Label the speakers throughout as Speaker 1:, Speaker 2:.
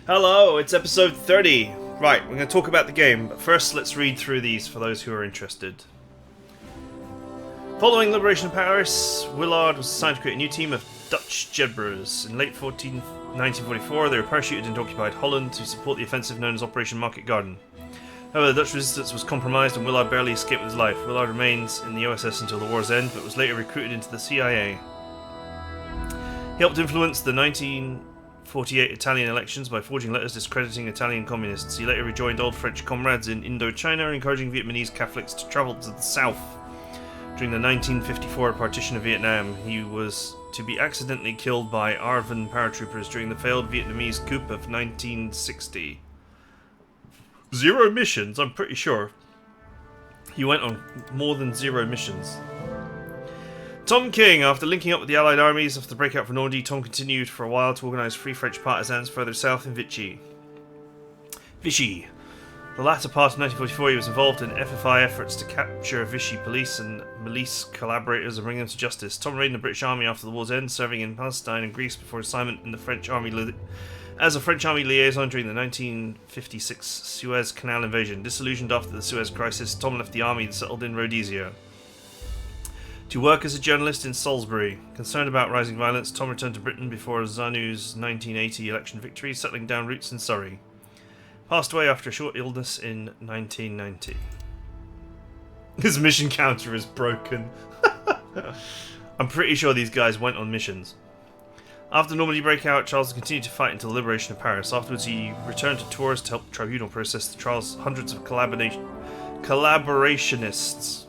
Speaker 1: Hello, it's episode 30. Right, we're going to talk about the game, but first let's read through these for those who are interested. Following liberation of Paris, Willard was assigned to create a new team of Dutch Jebrers. In late 1944, they were parachuted into occupied Holland to support the offensive known as Operation Market Garden. However, the Dutch resistance was compromised and Willard barely escaped with his life. Willard remains in the OSS until the war's end, but was later recruited into the CIA. He helped influence the 1948 Italian elections by forging letters discrediting Italian communists. He later rejoined old French comrades in Indochina, encouraging Vietnamese Catholics to travel to the south. During the 1954 partition of Vietnam, he was to be accidentally killed by ARVN paratroopers during the failed Vietnamese coup of 1960. 0 missions, I'm pretty sure. He went on more than 0 missions. Tom King. After linking up with the Allied armies after the breakout from Normandy, Tom continued for a while to organise Free French partisans further south in Vichy. Vichy. The latter part of 1944, he was involved in FFI efforts to capture Vichy police and milice collaborators and bring them to justice. Tom remained in the British Army after the war's end, serving in Palestine and Greece before assignment in the French Army as a French Army liaison during the 1956 Suez Canal invasion. Disillusioned after the Suez Crisis, Tom left the army and settled in Rhodesia to work as a journalist in Salisbury. Concerned about rising violence, Tom returned to Britain before Zanu's 1980 election victory, settling down roots in Surrey. Passed away after a short illness in 1990. His mission counter is broken. I'm pretty sure these guys went on missions. After the Normandy breakout, Charles continued to fight until the liberation of Paris. Afterwards, he returned to Tours to help the tribunal process the trials of hundreds of collaborationists.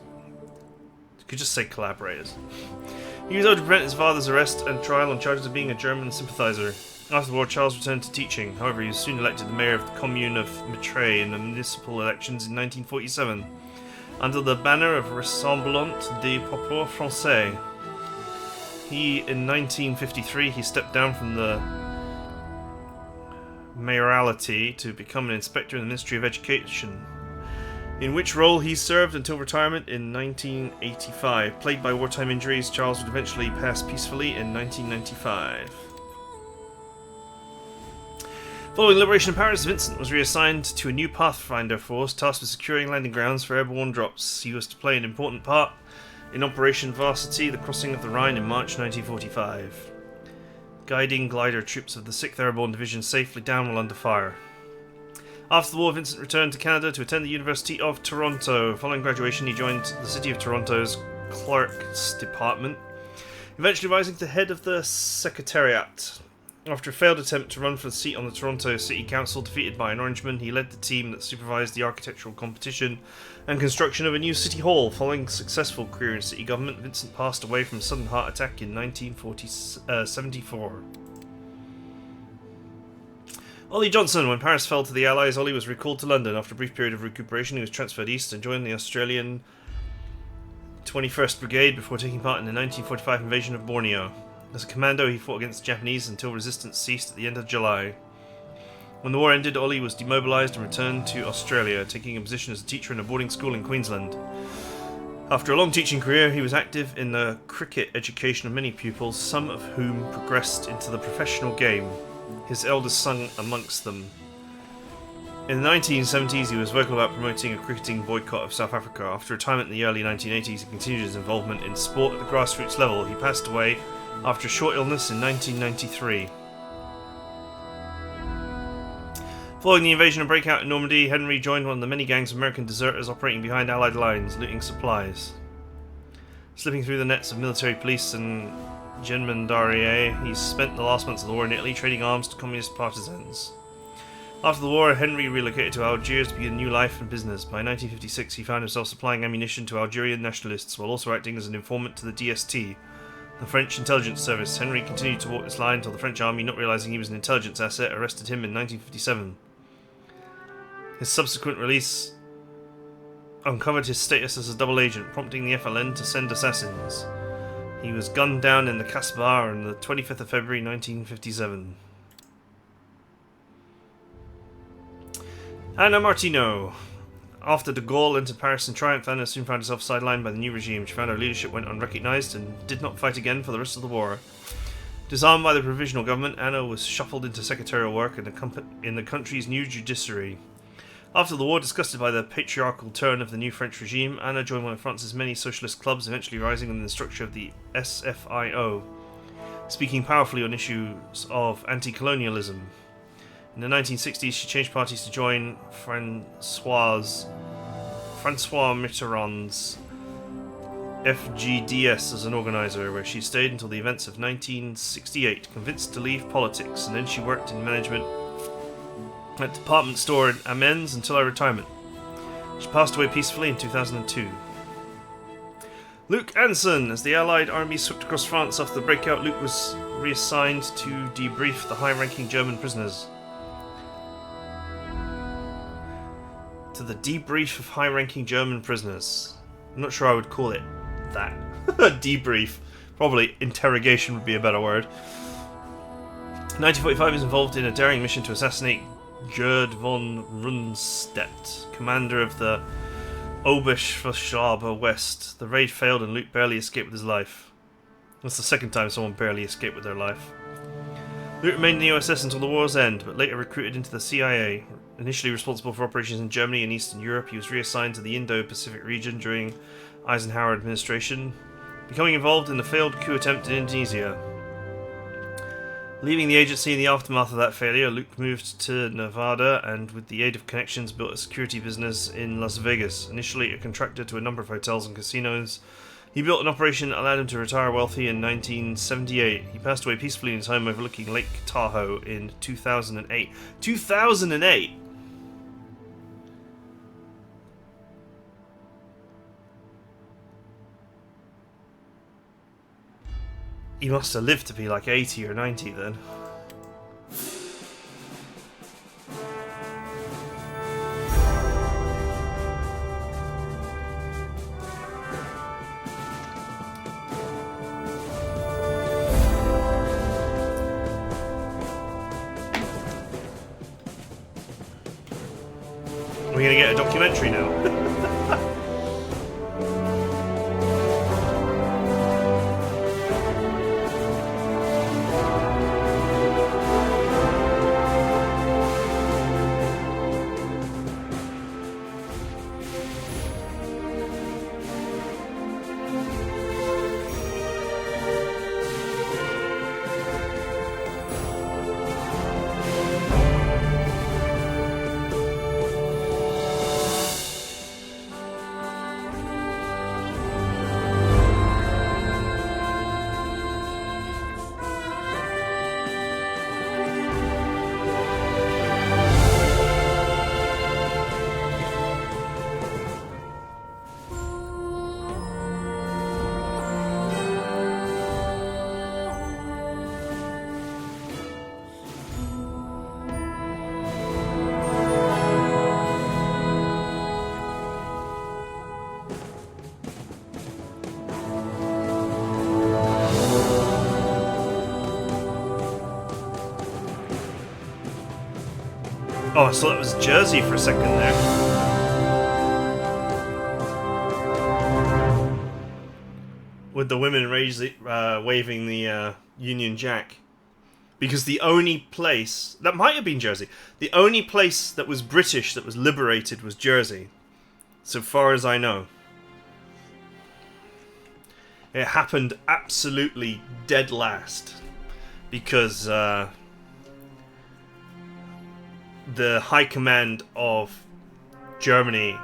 Speaker 1: You could just say collaborators. He was able to prevent his father's arrest and trial on charges of being a German sympathizer. After the war, Charles returned to teaching. However, he was soon elected the mayor of the commune of Mettray in the municipal elections in 1947, under the banner of Rassemblement des Peuples Français. In 1953, he stepped down from the mayoralty to become an inspector in the Ministry of Education, in which role he served until retirement in 1985. Plagued by wartime injuries, Charles would eventually pass peacefully in 1995. Following liberation of Paris, Vincent was reassigned to a new Pathfinder force tasked with securing landing grounds for airborne drops. He was to play an important part in Operation Varsity, the crossing of the Rhine in March 1945, guiding glider troops of the 6th Airborne Division safely down while under fire. After the war, Vincent returned to Canada to attend the University of Toronto. Following graduation, he joined the City of Toronto's Clerks Department, eventually rising to head of the Secretariat. After a failed attempt to run for the seat on the Toronto City Council, defeated by an Orangeman, he led the team that supervised the architectural competition and construction of a new city hall. Following a successful career in city government, Vincent passed away from a sudden heart attack in 1974. Ollie Johnson. When Paris fell to the Allies, Ollie was recalled to London. After a brief period of recuperation, he was transferred east and joined the Australian 21st Brigade before taking part in the 1945 invasion of Borneo. As a commando, he fought against the Japanese until resistance ceased at the end of July. When the war ended, Ollie was demobilised and returned to Australia, taking a position as a teacher in a boarding school in Queensland. After a long teaching career, he was active in the cricket education of many pupils, some of whom progressed into the professional game, his eldest son amongst them. In the 1970s, he was vocal about promoting a cricketing boycott of South Africa. After retirement in the early 1980s, he continued his involvement in sport at the grassroots level. He passed away after a short illness in 1993. Following the invasion and breakout in Normandy, Henry joined one of the many gangs of American deserters operating behind Allied lines, looting supplies. Slipping through the nets of military police and gendarmerie, he spent the last months of the war in Italy trading arms to communist partisans. After the war, Henry relocated to Algiers to begin a new life and business. By 1956, he found himself supplying ammunition to Algerian nationalists while also acting as an informant to the DST, the French intelligence service. Henry continued to walk this line until the French army, not realising he was an intelligence asset, arrested him in 1957. His subsequent release uncovered his status as a double agent, prompting the FLN to send assassins. He was gunned down in the Casbah on the 25th of February 1957. Anna Martino. After de Gaulle entered Paris in triumph, Anna soon found herself sidelined by the new regime. She found her leadership went unrecognised and did not fight again for the rest of the war. Disarmed by the provisional government, Anna was shuffled into secretarial work in the country's new judiciary. After the war, disgusted by the patriarchal turn of the new French regime, Anna joined one of France's many socialist clubs, eventually rising in the structure of the SFIO, speaking powerfully on issues of anti-colonialism. In the 1960s, she changed parties to join François Mitterrand's FGDS as an organiser, where she stayed until the events of 1968, convinced to leave politics, and then she worked in management at a department store in Amiens until her retirement. She passed away peacefully in 2002. Luke Anson. As the Allied armies swept across France after the breakout, Luke was reassigned to debrief the high-ranking German prisoners. To the debrief of high-ranking German prisoners. I'm not sure I would call it that. Debrief. Probably interrogation would be a better word. 1945 he was involved in a daring mission to assassinate Gerd von Rundstedt, commander of the Oberschwabe West. The raid failed and Luke barely escaped with his life. That's the second time someone barely escaped with their life. Luke remained in the OSS until the war's end, but later recruited into the CIA. Initially responsible for operations in Germany and Eastern Europe, he was reassigned to the Indo-Pacific region during Eisenhower administration, becoming involved in the failed coup attempt in Indonesia. Leaving the agency in the aftermath of that failure, Luke moved to Nevada and, with the aid of connections, built a security business in Las Vegas. Initially a contractor to a number of hotels and casinos, he built an operation that allowed him to retire wealthy in 1978. He passed away peacefully in his home overlooking Lake Tahoe in 2008. 2008! He must have lived to be like 80 or 90 then. We're gonna get a documentary now. Oh, I thought it was Jersey for a second there. With the women waving the Union Jack. Because the only place... That might have been Jersey. The only place that was British that was liberated was Jersey. So far as I know. It happened absolutely dead last. Because... the High Command of Germany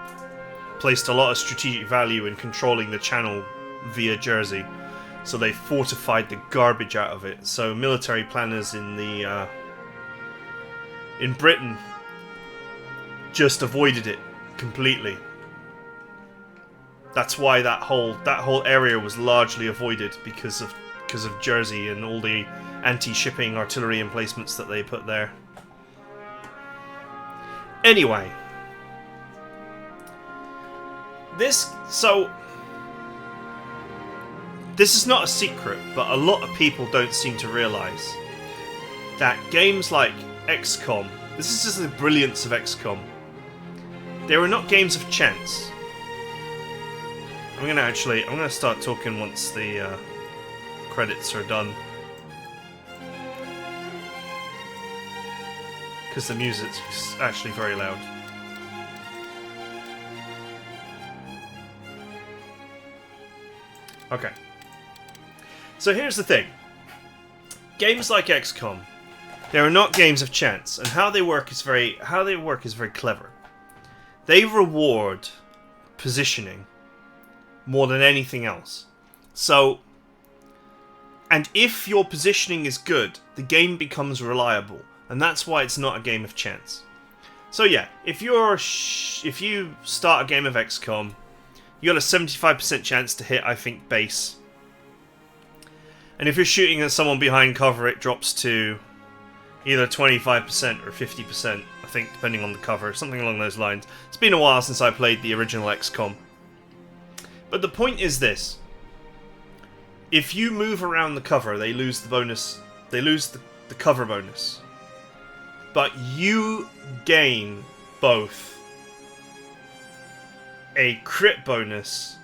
Speaker 1: placed a lot of strategic value in controlling the channel via Jersey, so they fortified the garbage out of it. So military planners in Britain just avoided it completely. That's why that whole area was largely avoided because of Jersey and all the anti-shipping artillery emplacements that they put there. Anyway, this is not a secret, but a lot of people don't seem to realise that games like XCOM, this is just the brilliance of XCOM, they were not games of chance. I'm gonna start talking once the credits are done. because the music's actually very loud. Okay. So here's the thing. Games like XCOM, they are not games of chance, and how they work is very clever. They reward positioning more than anything else. So, and if your positioning is good, the game becomes reliable, and that's why it's not a game of chance. So yeah, if you start a game of XCOM, you got a 75% chance to hit, I think, base. And if you're shooting at someone behind cover, it drops to either 25% or 50%, I think, depending on the cover, something along those lines. It's been a while since I played the original XCOM. But the point is this. If you move around the cover, they lose the bonus. They lose the cover bonus. But you gain both a crit bonus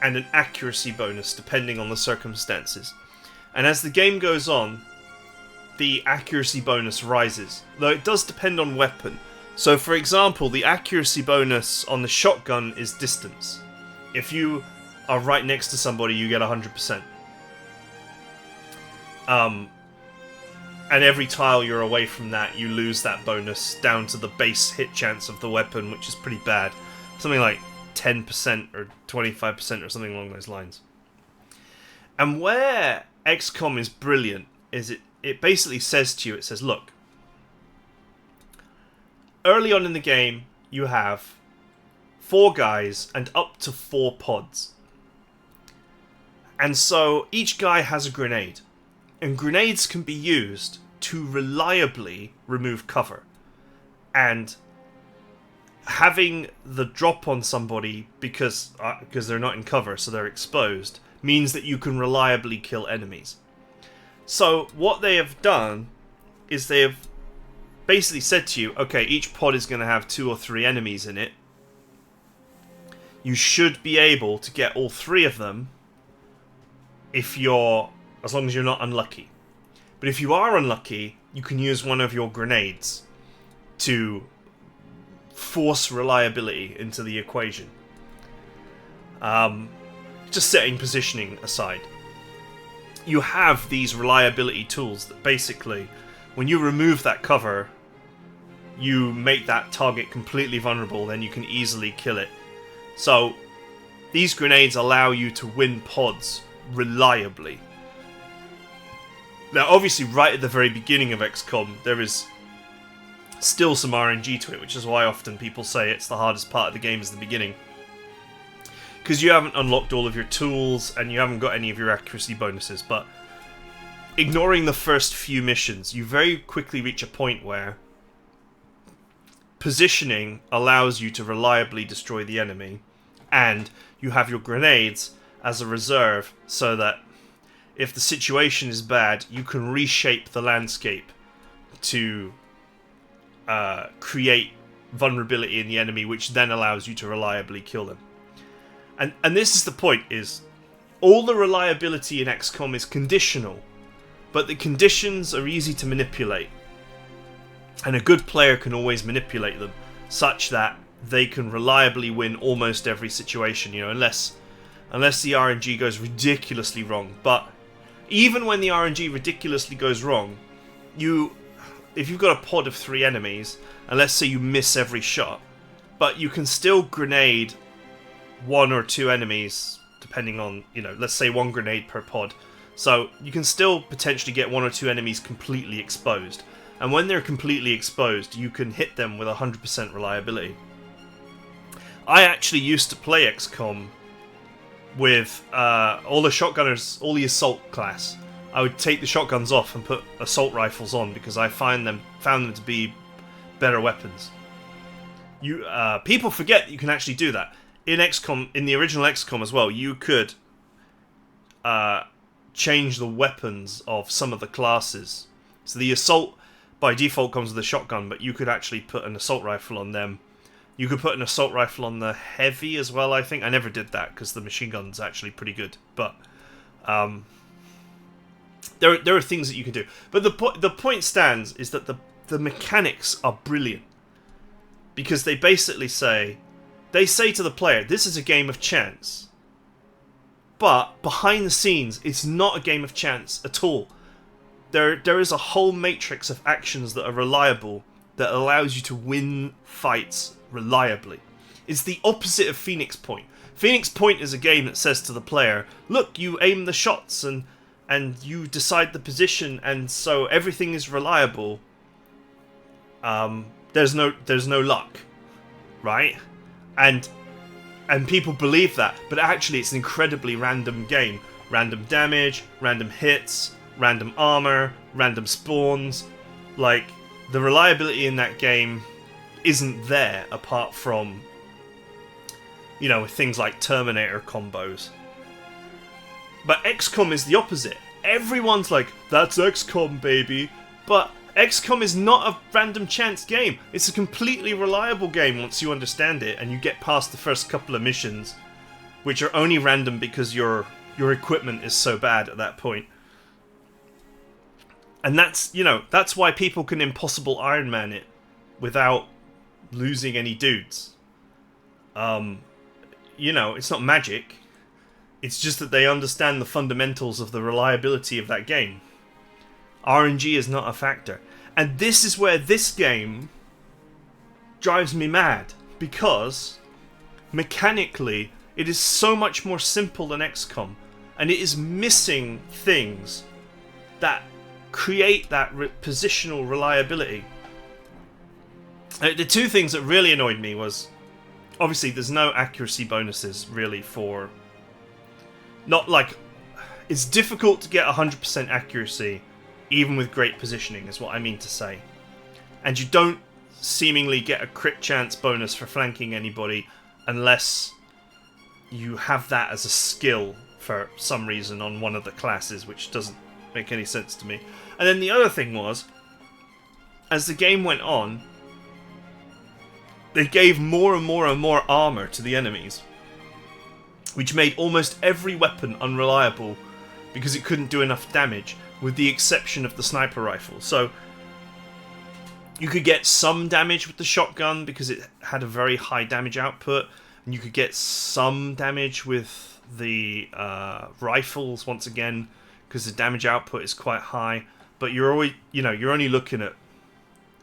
Speaker 1: and an accuracy bonus, depending on the circumstances. And as the game goes on, the accuracy bonus rises, though it does depend on weapon. So for example, the accuracy bonus on the shotgun is distance. If you are right next to somebody, you get 100%. And every tile you're away from that, you lose that bonus down to the base hit chance of the weapon, which is pretty bad. Something like 10% or 25% or something along those lines. And where XCOM is brilliant is it basically says to you, it says, look, early on in the game, you have 4 guys and up to 4 pods. And so each guy has a grenade. And grenades can be used to reliably remove cover. And having the drop on somebody because they're not in cover, so they're exposed, means that you can reliably kill enemies. So what they have done is they have basically said to you, okay, each pod is going to have 2 or 3 enemies in it. You should be able to get all 3 of them as long as you're not unlucky. But if you are unlucky, you can use one of your grenades to force reliability into the equation. Just setting positioning aside. You have these reliability tools that basically, when you remove that cover, you make that target completely vulnerable, then you can easily kill it. So, these grenades allow you to win pods reliably. Now, obviously, right at the very beginning of XCOM, there is still some RNG to it, which is why often people say it's the hardest part of the game is the beginning. Because you haven't unlocked all of your tools, and you haven't got any of your accuracy bonuses, but ignoring the first few missions, you very quickly reach a point where positioning allows you to reliably destroy the enemy, and you have your grenades as a reserve, so that if the situation is bad, you can reshape the landscape to create vulnerability in the enemy, which then allows you to reliably kill them. And this is the point, is all the reliability in XCOM is conditional, but the conditions are easy to manipulate. And a good player can always manipulate them, such that they can reliably win almost every situation, unless the RNG goes ridiculously wrong. But even when the RNG ridiculously goes wrong, if you've got a pod of 3 enemies, and let's say you miss every shot, but you can still grenade 1 or 2 enemies, depending on, let's say 1 grenade per pod. So you can still potentially get 1 or 2 enemies completely exposed. And when they're completely exposed, you can hit them with 100% reliability. I actually used to play XCOM with all the shotgunners, all the assault class. I would take the shotguns off and put assault rifles on because I found them to be better weapons. People forget that you can actually do that. In XCOM, in the original XCOM as well, you could change the weapons of some of the classes. So the assault by default comes with a shotgun, but you could actually put an assault rifle on them. You could put an assault rifle on the heavy as well, I think. I never did that because the machine gun's actually pretty good. But there are things that you can do. But the point stands is that the mechanics are brilliant. Because they basically say to the player, this is a game of chance. But behind the scenes, it's not a game of chance at all. There is a whole matrix of actions that are reliable that allows you to win fights reliably. It's the opposite of Phoenix Point. Phoenix Point is a game that says to the player, look, you aim the shots and you decide the position, and so everything is reliable. There's no luck, right? And people believe that, but actually it's an incredibly random game. Random damage, random hits, random armor, random spawns. Like, the reliability in that game isn't there apart from, you know, things like Terminator combos. But XCOM is the opposite. Everyone's like, that's XCOM, baby. But XCOM is not a random chance game. It's a completely reliable game once you understand it and you get past the first couple of missions, which are only random because your equipment is so bad at that point. And that's, you know, that's why people can impossible Iron Man it without losing any dudes. You know, it's not magic. It's just that they understand the fundamentals of the reliability of that game. RNG is not a factor. And this is where this game drives me mad. Because, mechanically, it is so much more simple than XCOM. And it is missing things that create that positional reliability. The two things that really annoyed me was, obviously there's no accuracy bonuses really for... Not like... It's difficult to get 100% accuracy even with great positioning, is what I mean to say. And you don't seemingly get a crit chance bonus for flanking anybody unless you have that as a skill for some reason on one of the classes, which doesn't make any sense to me. And then the other thing was, as the game went on, they gave more and more and more armor to the enemies, which made almost every weapon unreliable because it couldn't do enough damage, with the exception of the sniper rifle. So you could get some damage with the shotgun because it had a very high damage output, and you could get some damage with the rifles once again because the damage output is quite high. But you're always, you know, you're only looking at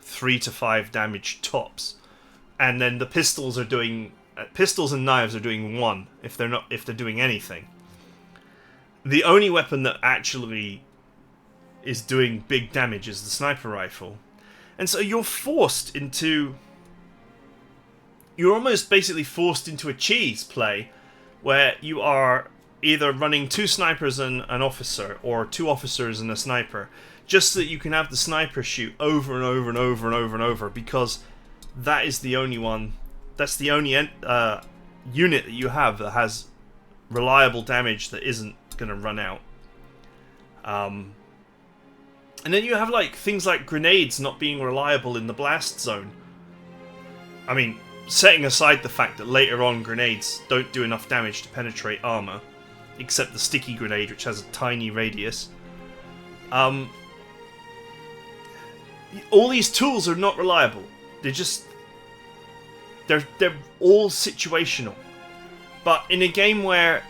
Speaker 1: 3 to 5 damage tops, and then the pistols are doing pistols and knives are doing 1 if they're doing anything. The only weapon that actually is doing big damage is the sniper rifle. And so you're almost basically forced into a cheese play where you are either running 2 snipers and an officer, or 2 officers and a sniper, just so that you can have the sniper shoot over and over and over and over and over, because that is the only one, that's the only unit that you have that has reliable damage that isn't going to run out. And then you have like things like grenades not being reliable in the blast zone. I mean, setting aside the fact that later on grenades don't do enough damage to penetrate armor, except the sticky grenade, which has a tiny radius. All these tools are not reliable. They're all situational. But in a game where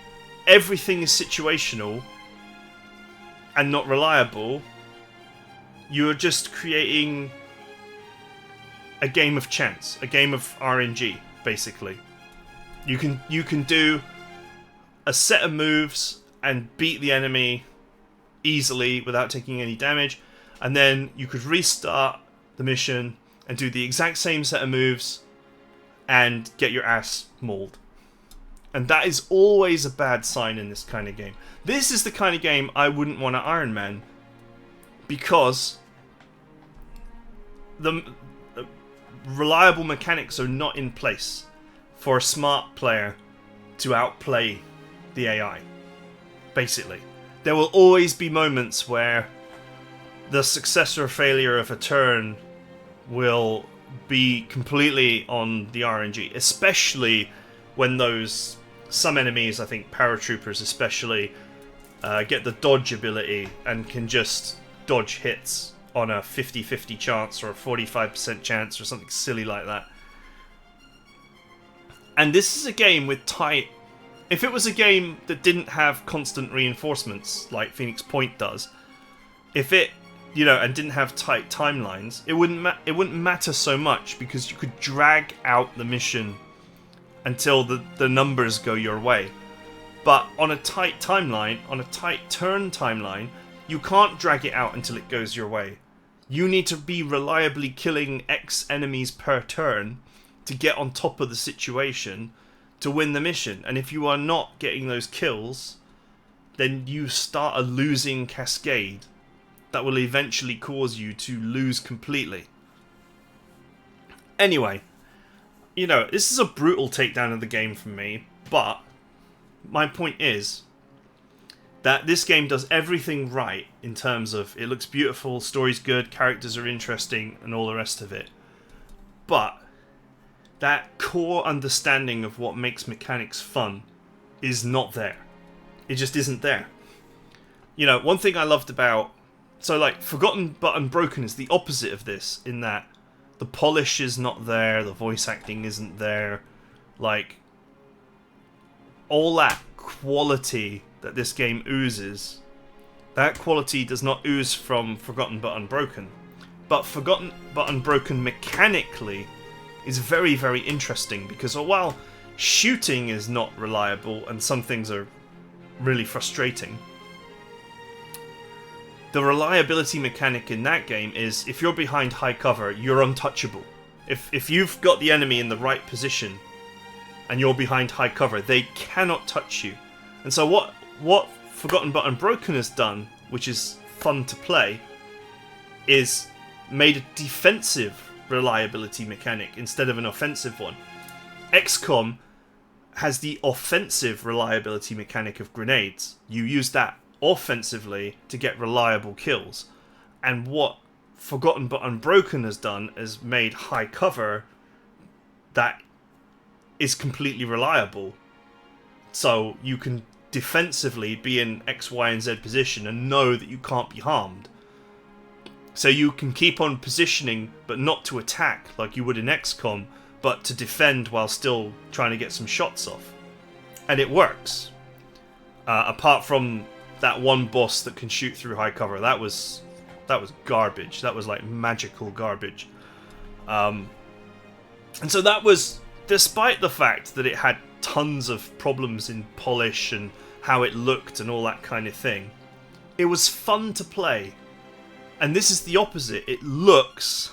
Speaker 1: everything is situational and not reliable, you're just creating a game of chance, a game of RNG, basically. You can do a set of moves and beat the enemy easily without taking any damage, and then you could restart the mission and do the exact same set of moves and get your ass mauled. And that is always a bad sign in this kind of game. This is the kind of game I wouldn't want to Iron Man, because the reliable mechanics are not in place for a smart player to outplay the AI. Basically, there will always be moments where the success or failure of a turn will be completely on the RNG, especially when some enemies, I think paratroopers especially, get the dodge ability and can just dodge hits on a 50-50 chance or a 45% chance or something silly like that. And this is a game with tight... If it was a game that didn't have constant reinforcements like Phoenix Point does, if it, and didn't have tight timelines, it wouldn't matter so much, because you could drag out the mission until the numbers go your way. But on a tight timeline, on a tight turn timeline, you can't drag it out until it goes your way. You need to be reliably killing X enemies per turn to get on top of the situation to win the mission. And if you are not getting those kills, then you start a losing cascade that will eventually cause you to lose completely. Anyway, this is a brutal takedown of the game for me, but my point is that this game does everything right in terms of it looks beautiful, story's good, characters are interesting, and all the rest of it. But that core understanding of what makes mechanics fun is not there. It just isn't there. One thing I loved about... So, Forgotten but Unbroken is the opposite of this, in that the polish is not there, the voice acting isn't there. All that quality that this game oozes, that quality does not ooze from Forgotten but Unbroken. But Forgotten but Unbroken mechanically is very, very interesting, because while shooting is not reliable and some things are really frustrating, the reliability mechanic in that game is, if you're behind high cover, you're untouchable. If you've got the enemy in the right position and you're behind high cover, they cannot touch you. And so what Forgotten but Unbroken has done, which is fun to play, is made a defensive reliability mechanic instead of an offensive one. XCOM has the offensive reliability mechanic of grenades. You use that offensively to get reliable kills. And what Forgotten but Unbroken has done is made high cover that is completely reliable. So you can defensively be in X, Y, and Z position and know that you can't be harmed. So you can keep on positioning, but not to attack like you would in XCOM, but to defend while still trying to get some shots off. And it works. Apart from that one boss that can shoot through high cover, that was garbage. That was like magical garbage. And so that was, despite the fact that it had tons of problems in polish and how it looked and all that kind of thing, it was fun to play. And this is the opposite. It looks...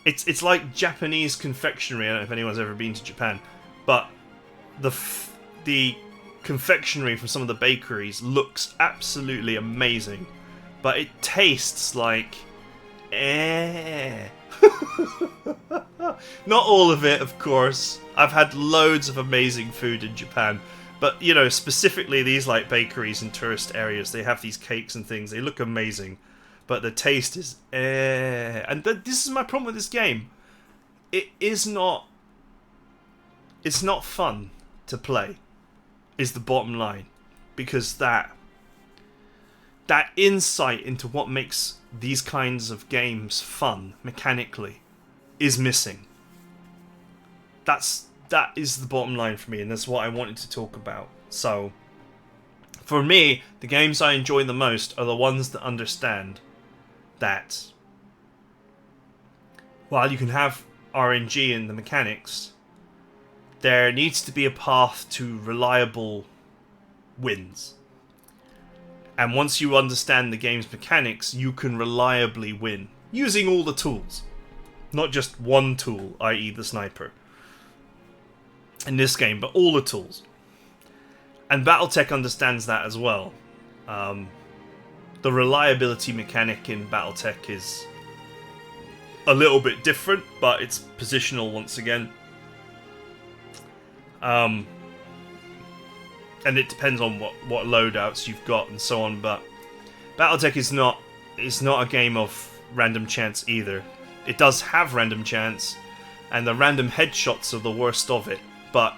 Speaker 1: It's like Japanese confectionery. I don't know if anyone's ever been to Japan. But the confectionery from some of the bakeries looks absolutely amazing. But it tastes like... Not all of it, of course. I've had loads of amazing food in Japan. But, specifically these bakeries in tourist areas, they have these cakes and things. They look amazing. But the taste is and this is my problem with this game. It's not fun to play, is the bottom line. Because that insight into what makes these kinds of games fun, mechanically, is missing. That is the bottom line for me, and that's what I wanted to talk about. So, for me, the games I enjoy the most are the ones that understand that while you can have RNG in the mechanics, there needs to be a path to reliable wins. And once you understand the game's mechanics, you can reliably win, using all the tools. Not just one tool, i.e. the sniper, in this game, but all the tools. And Battletech understands that as well. The reliability mechanic in Battletech is a little bit different, but it's positional once again. And it depends on what loadouts you've got and so on, but Battletech is not a game of random chance either. It does have random chance, and the random headshots are the worst of it, but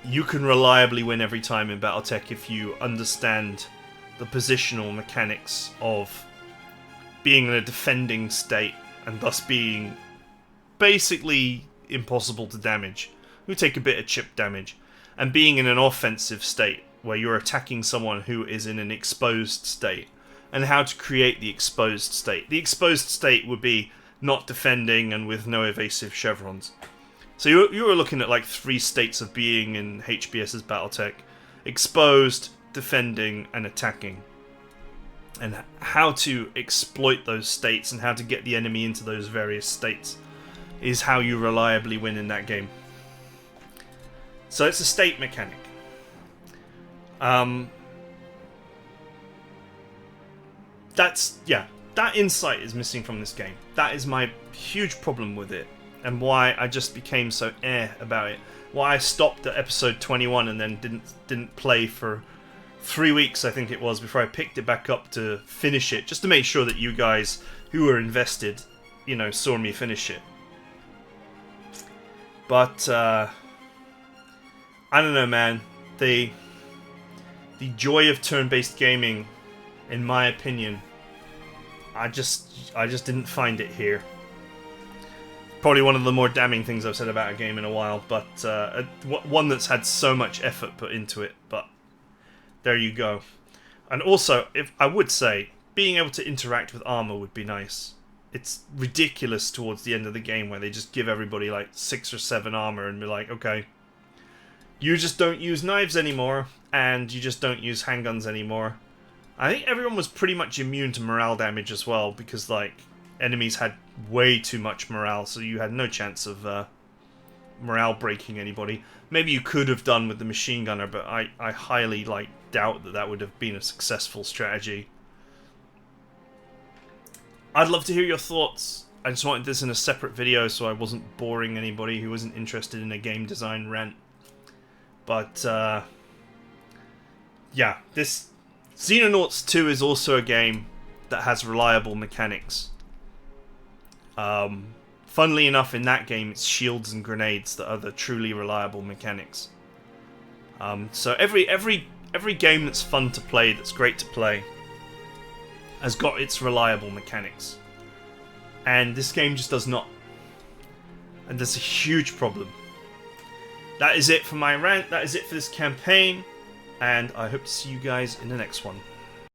Speaker 1: you can reliably win every time in Battletech if you understand the positional mechanics of being in a defending state and thus being basically impossible to damage. You take a bit of chip damage. And being in an offensive state where you're attacking someone who is in an exposed state. And how to create the exposed state. The exposed state would be not defending and with no evasive chevrons. So you were looking at like 3 states of being in HBS's Battletech. Exposed, defending, and attacking. And how to exploit those states and how to get the enemy into those various states is how you reliably win in that game. So it's a state mechanic. That insight is missing from this game. That is my huge problem with it, and why I just became so about it. Why I stopped at episode 21 and then didn't play for 3 weeks, I think it was, before I picked it back up to finish it, just to make sure that you guys who were invested, you know, saw me finish it. But I don't know, man. The joy of turn-based gaming, in my opinion, I just didn't find it here. Probably one of the more damning things I've said about a game in a while, but one that's had so much effort put into it. But there you go. And also, if I would say, being able to interact with armor would be nice. It's ridiculous towards the end of the game where they just give everybody like 6 or 7 armor and be like, okay, you just don't use knives anymore, and you just don't use handguns anymore. I think everyone was pretty much immune to morale damage as well, because like enemies had way too much morale, so you had no chance of morale breaking anybody. Maybe you could have done with the machine gunner, but I highly doubt that would have been a successful strategy. I'd love to hear your thoughts. I just wanted this in a separate video so I wasn't boring anybody who wasn't interested in a game design rant. But yeah, this Xenonauts 2 is also a game that has reliable mechanics. Funnily enough, in that game, it's shields and grenades that are the truly reliable mechanics. So every game that's fun to play, that's great to play, has got its reliable mechanics. And this game just does not. And there's a huge problem. That is it for my rant, that is it for this campaign, and I hope to see you guys in the next one.